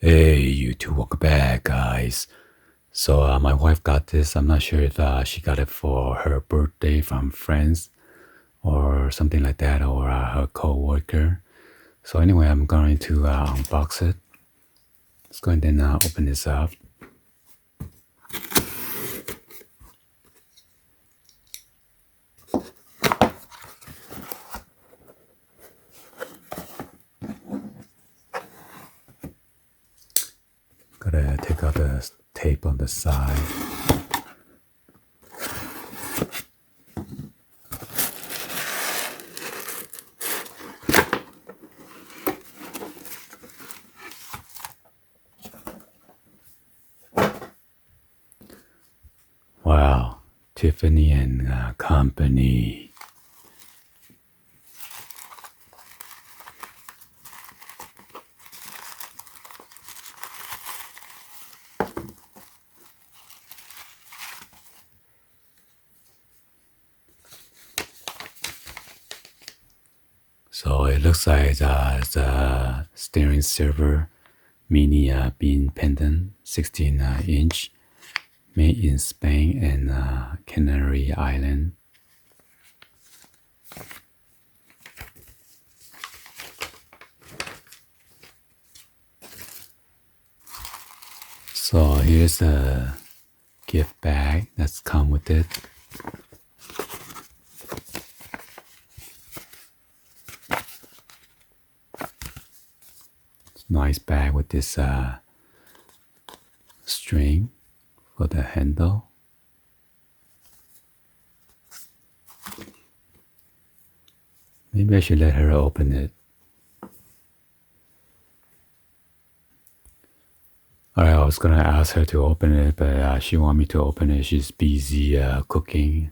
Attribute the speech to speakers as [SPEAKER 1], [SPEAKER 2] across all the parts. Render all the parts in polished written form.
[SPEAKER 1] Hey, you two, welcome back, guys. So my wife got this. I'm not sure if she got it for her birthday from friends or something like that, or her co-worker. So anyway, I'm going to unbox it. Let's go and then open this up. Gotta take out the tape on the side. Wow, Tiffany and Company. So it looks like it's a steering server mini bean pendant, 16-inch, made in Spain and Canary Island. So here's a gift bag that's come with it. It's a nice bag with this string for the handle. Maybe I should let her open it. Alright, I was gonna ask her to open it, but she want me to open it. She's busy cooking.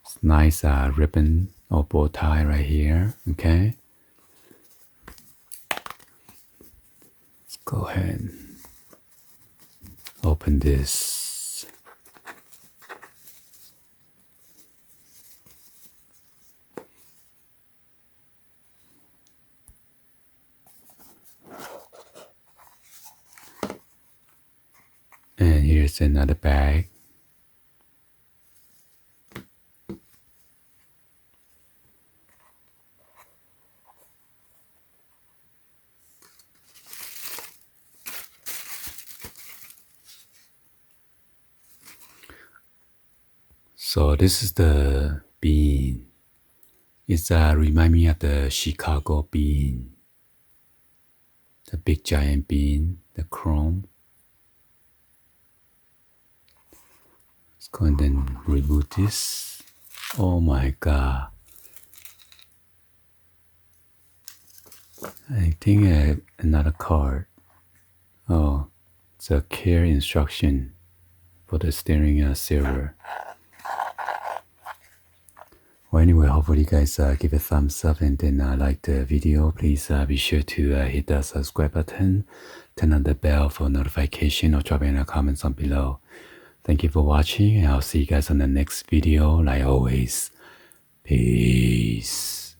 [SPEAKER 1] It's nice ribbon or bow tie right here. Okay. Let's go ahead and open this. And here's another bag. So this is the bean. It's remind me of the Chicago bean. The big giant bean, the chrome. Let's go and then remove this. Oh my god. I think another card. Oh, it's a care instruction for the steering server. Well, anyway, hopefully you guys give a thumbs up and then like the video. Please be sure to hit the subscribe button, turn on the bell for notification, or drop in the comments on below. Thank you for watching, and I'll see you guys on the next video. Like always, peace.